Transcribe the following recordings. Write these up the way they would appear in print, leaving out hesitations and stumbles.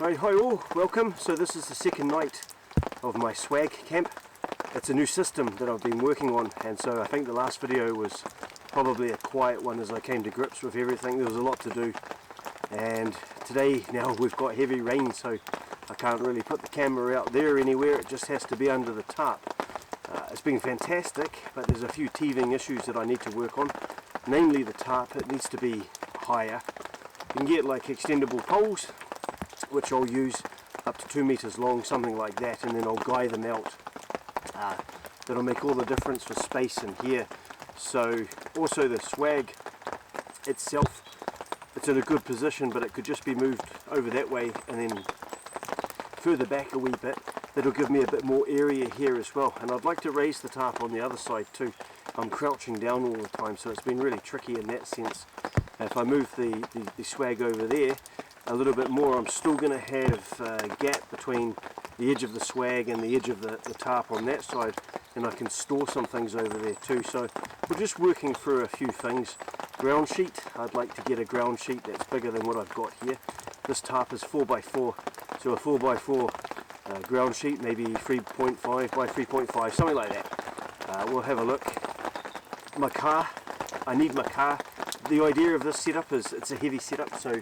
Hi all, welcome. So this is the second night of my swag camp. It's a new system that I've been working on, and so I think the last video was probably a quiet one as I came to grips with everything. There was a lot to do, and today now we've got heavy rain, so I can't really put the camera out there anywhere. It just has to be under the tarp. It's been fantastic, but there's a few teething issues that I need to work on, namely the tarp. It needs to be higher. You can get like extendable poles, which I'll use up to 2 meters long, something like that, and then I'll guy them out. That'll make all the difference for space in here. So also the swag itself, it's in a good position, but it could just be moved over that way and then further back a wee bit. That'll give me a bit more area here as well, and I'd like to raise the tarp on the other side too. I'm crouching down all the time, so it's been really tricky in that sense. If I move the swag over there a little bit more, I'm still going to have a gap between the edge of the swag and the edge of the tarp on that side, and I can store some things over there too. So we're just working through a few things. Ground sheet, I'd like to get a ground sheet that's bigger than what I've got here. This tarp is 4x4, so a 4x4 ground sheet, maybe 3.5 by 3.5, something like that. We'll have a look. My car, I need my car. The idea of this setup is it's a heavy setup, so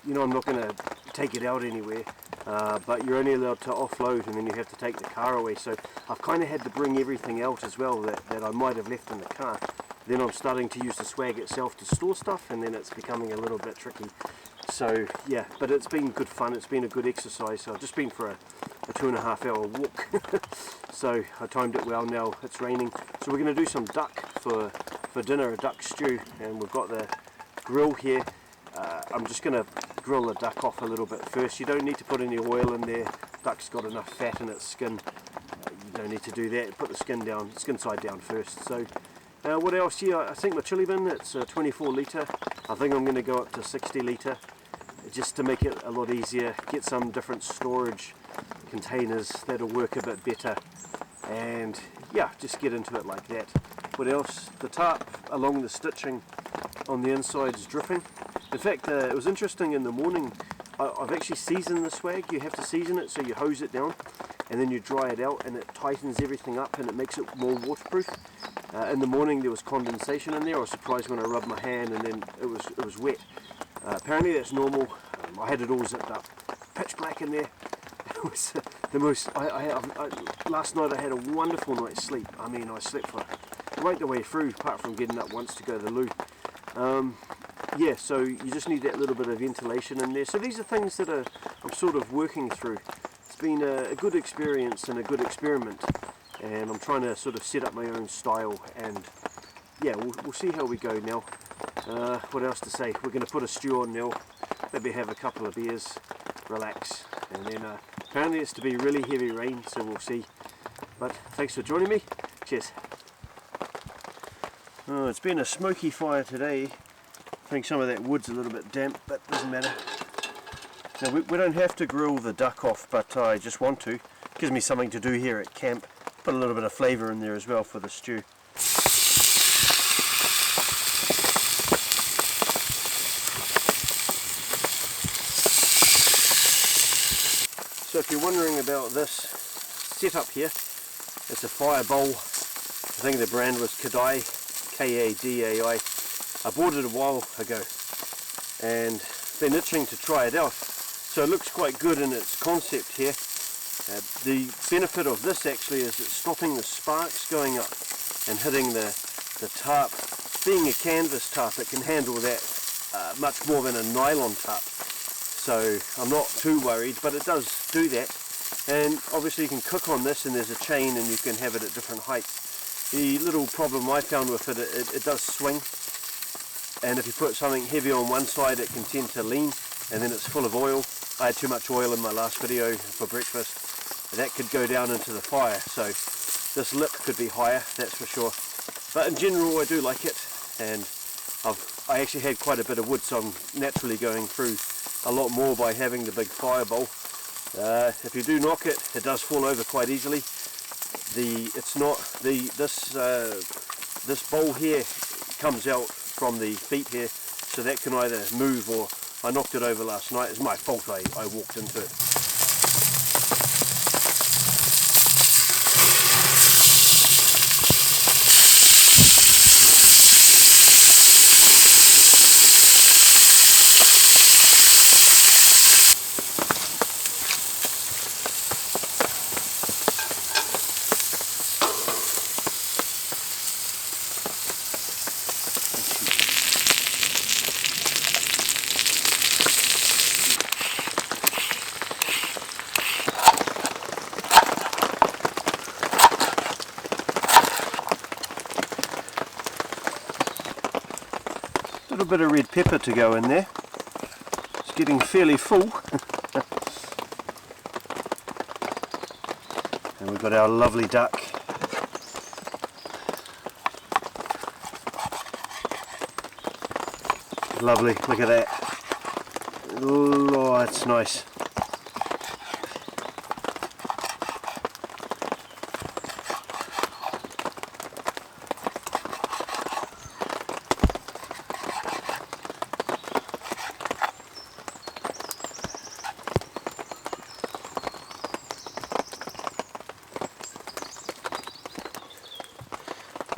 you know I'm not going to take it out anywhere, but you're only allowed to offload and then you have to take the car away. So I've kind of had to bring everything out as well that I might have left in the car. Then I'm starting to use the swag itself to store stuff, and then it's becoming a little bit tricky. So yeah, but it's been good fun, it's been a good exercise. So I've just been for a 2.5 hour walk, so I timed it well. Now it's raining, so we're going to do some duck for dinner, a duck stew, and we've got the grill here. I'm just going to grill the duck off a little bit first. You don't need to put any oil in there. Duck's got enough fat in its skin. You don't need to do that. Put the skin side down first. So what else here? I think my chili bin, it's a 24 litre. I think I'm going to go up to 60 litre just to make it a lot easier. Get some different storage containers that'll work a bit better, and yeah, just get into it like that. What else? The tarp along the stitching on the inside is dripping. In fact, it was interesting in the morning. I've actually seasoned the swag. You have to season it, so you hose it down and then you dry it out, and it tightens everything up and it makes it more waterproof. In the morning there was condensation in there. I was surprised when I rubbed my hand and then it was wet. Apparently that's normal. I had it all zipped up, pitch black in there. It was the most. Last night I had a wonderful night's sleep. I mean, I slept for right the way through, apart from getting up once to go to the loo. Yeah, so you just need that little bit of ventilation in there. So these are things that I'm sort of working through. It's been a good experience and a good experiment, and I'm trying to sort of set up my own style, and yeah, we'll see how we go now. What else to say? We're going to put a stew on now, maybe have a couple of beers, relax, and then apparently it's to be really heavy rain, so we'll see. But thanks for joining me. Cheers. Oh, it's been a smoky fire today. I think some of that wood's a little bit damp, but doesn't matter. Now we don't have to grill the duck off, but I just want to. It gives me something to do here at camp. Put a little bit of flavour in there as well for the stew. So if you're wondering about this setup here, it's a fire bowl. I think the brand was Kadai, K-A-D-A-I. I bought it a while ago and been itching to try it out. So it looks quite good in its concept here. The benefit of this actually is it's stopping the sparks going up and hitting the tarp. Being a canvas tarp, it can handle that much more than a nylon tarp. So I'm not too worried, but it does do that. And obviously you can cook on this, and there's a chain and you can have it at different heights. The little problem I found with it, it does swing. And if you put something heavy on one side, it can tend to lean, and then it's full of oil. I had too much oil in my last video for breakfast. That could go down into the fire, so this lip could be higher, that's for sure. But in general, I do like it, and I actually had quite a bit of wood, so I'm naturally going through a lot more by having the big fire bowl. If you do knock it, it does fall over quite easily. This bowl here comes out from the feet here, so that can either move or I knocked it over last night. It's my fault I walked into it. A little bit of red pepper to go in there. It's getting fairly full. And we've got our lovely duck. Lovely, look at that. Oh, it's nice.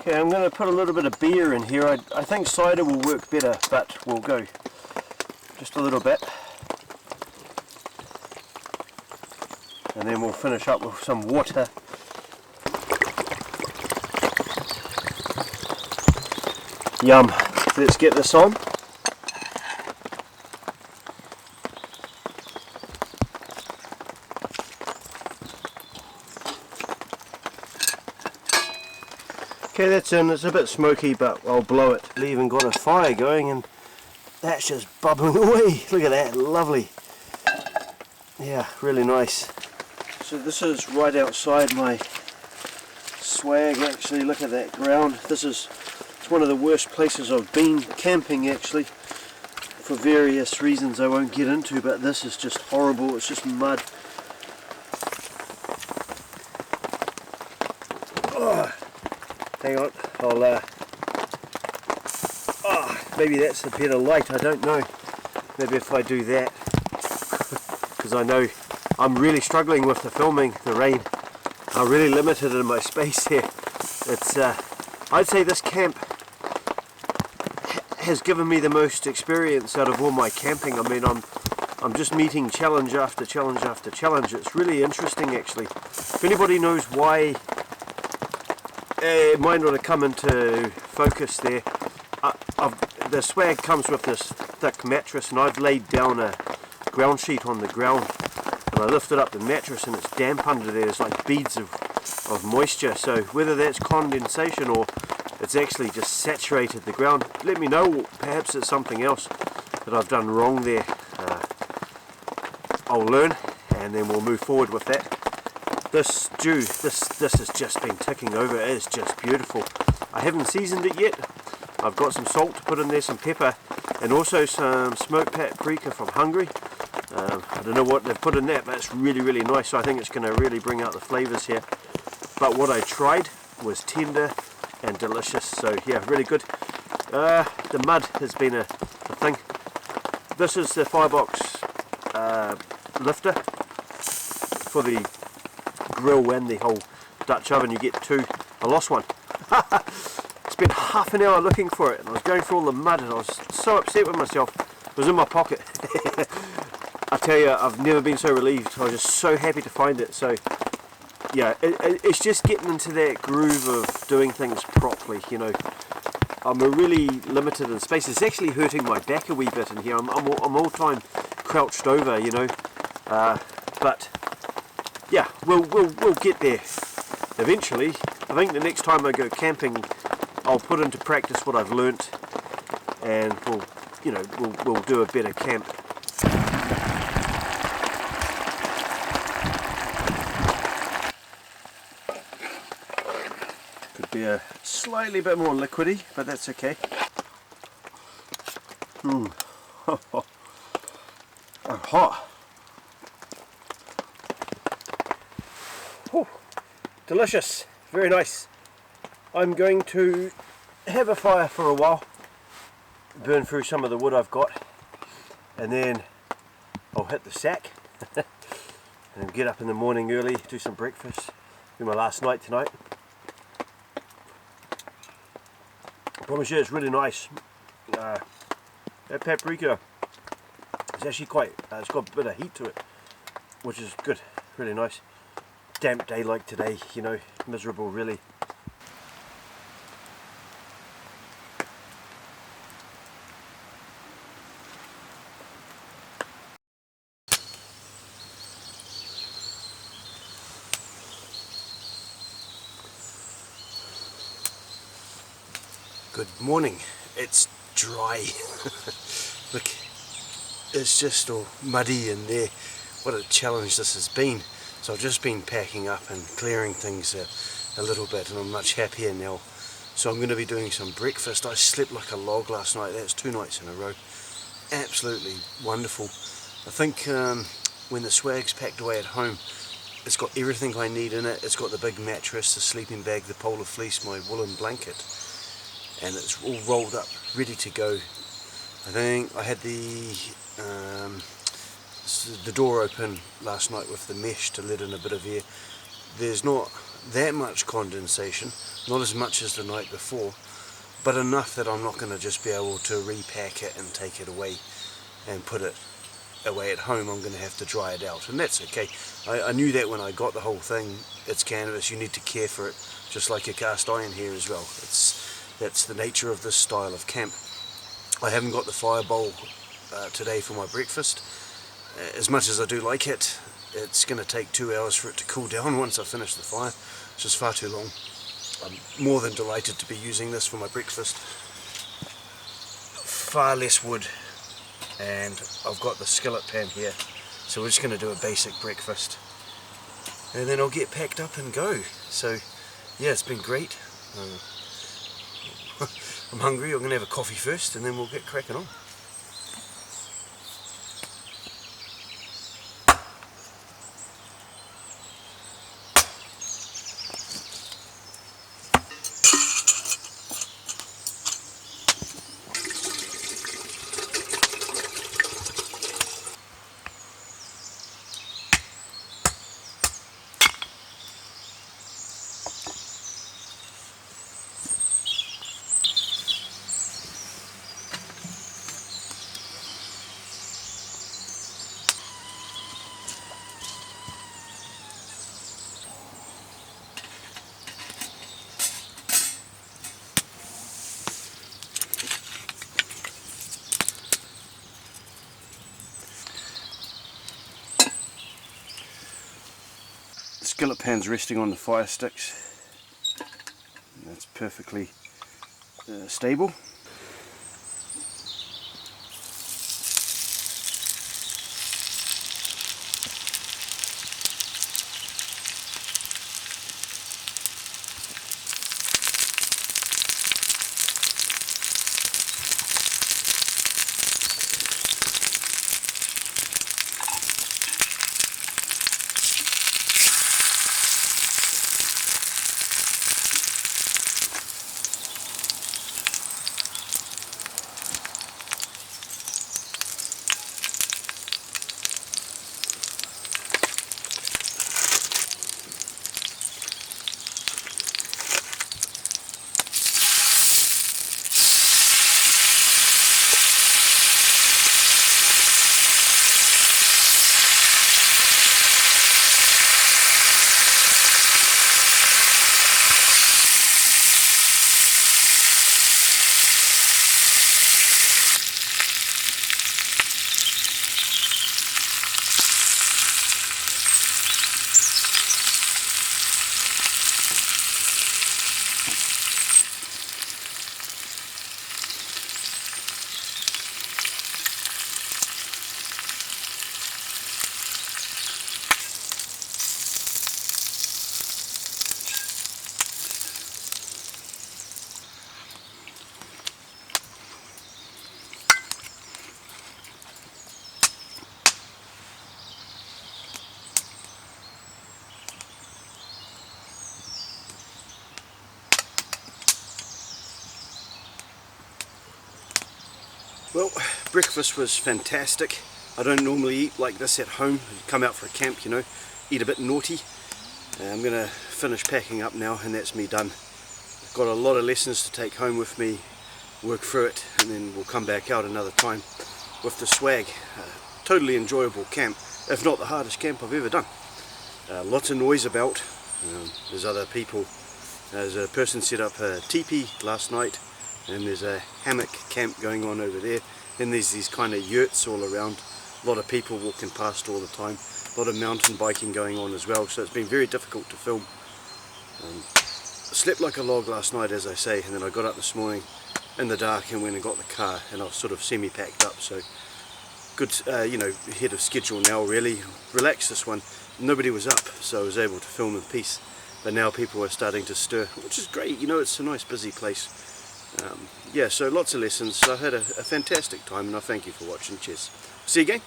Okay, I'm going to put a little bit of beer in here. I think cider will work better, but we'll go just a little bit. And then we'll finish up with some water. Yum. Let's get this on. Okay, that's in. It's a bit smoky, but I'll blow it. I've even got a fire going and that's just bubbling away. Look at that, lovely. Yeah, really nice. So this is right outside my swag actually. Look at that ground. It's one of the worst places I've been camping actually, for various reasons I won't get into, but this is just horrible. It's just mud. Oh. Hang on, maybe that's a better light, I don't know. Maybe if I do that, because I know I'm really struggling with the filming, the rain. I'm really limited in my space here. It's, I'd say this camp has given me the most experience out of all my camping. I mean, I'm just meeting challenge after challenge after challenge. It's really interesting actually. If anybody knows why, it might not have come into focus there. The swag comes with this thick mattress, and I've laid down a ground sheet on the ground, and I lifted up the mattress and it's damp under there. There's like beads of moisture, so whether that's condensation or it's actually just saturated the ground, let me know. Perhaps it's something else that I've done wrong there. I'll learn and then we'll move forward with that. This stew, this has just been ticking over. It is just beautiful. I haven't seasoned it yet. I've got some salt to put in there, some pepper, and also some smoked paprika from Hungary. I don't know what they've put in that, but it's really, really nice. So I think it's going to really bring out the flavours here. But what I tried was tender and delicious. So yeah, really good. The mud has been a thing. This is the Firebox lifter for the grill and the whole Dutch oven. You get two. I lost one. Spent half an hour looking for it, and I was going through all the mud, and I was so upset with myself. It was in my pocket. I tell you, I've never been so relieved. I was just so happy to find it. So yeah, it's just getting into that groove of doing things properly, you know. I'm really limited in space. It's actually hurting my back a wee bit in here. I'm all time crouched over, you know. But yeah, we'll get there eventually. I think the next time I go camping, I'll put into practice what I've learnt, and we'll do a better camp. Could be a slightly bit more liquidy, but that's okay. Oh, hot. Oh, delicious, very nice. I'm going to have a fire for a while, burn through some of the wood I've got, and then I'll hit the sack and get up in the morning early, do some breakfast. Do my last night tonight. I promise you it's really nice. That paprika is actually quite, it's got a bit of heat to it, which is good, really nice. Damp day like today, you know, miserable really. Good morning. It's dry. Look, it's just all muddy in there. What a challenge this has been. So I've just been packing up and clearing things a little bit, and I'm much happier now. So I'm going to be doing some breakfast. I slept like a log last night. That's 2 nights in a row. Absolutely wonderful. I think when the swag's packed away at home, it's got everything I need in it. It's got the big mattress, the sleeping bag, the polar fleece, my woolen blanket, and it's all rolled up, ready to go. I think I had the door open last night with the mesh to let in a bit of air. There's not that much condensation, not as much as the night before, but enough that I'm not going to just be able to repack it and take it away and put it away at home. I'm going to have to dry it out, and that's okay. I knew that when I got the whole thing. It's canvas, you need to care for it, just like your cast iron here as well. That's the nature of this style of camp. I haven't got the fire bowl today for my breakfast. As much as I do like it, it's going to take 2 hours for it to cool down once I finish the fire, which is far too long. I'm more than delighted to be using this for my breakfast. Far less wood, and I've got the skillet pan here, so we're just going to do a basic breakfast and then I'll get packed up and go. So yeah, it's been great. I'm hungry. I'm going to have a coffee first and then we'll get cracking on. Skillet pan's resting on the fire sticks. That's perfectly stable. Well, breakfast was fantastic. I don't normally eat like this at home. I come out for a camp, you know, eat a bit naughty. I'm going to finish packing up now and that's me done. I've got a lot of lessons to take home with me, work through it, and then we'll come back out another time with the swag. Totally enjoyable camp, if not the hardest camp I've ever done. Lots of noise about. There's other people. There's a person set up a teepee last night, and there's a hammock camp going on over there, and there's these kind of yurts all around. A lot of people walking past all the time, a lot of mountain biking going on as well, so it's been very difficult to film. I slept like a log last night, as I say, and then I got up this morning in the dark and went and got the car, and I was sort of semi-packed up, so good, you know, ahead of schedule now really. Relaxed this one, nobody was up, so I was able to film in peace, but now people are starting to stir, which is great, you know, it's a nice busy place. Yeah, so lots of lessons. So I had a fantastic time, and I thank you for watching. Cheers. See you again.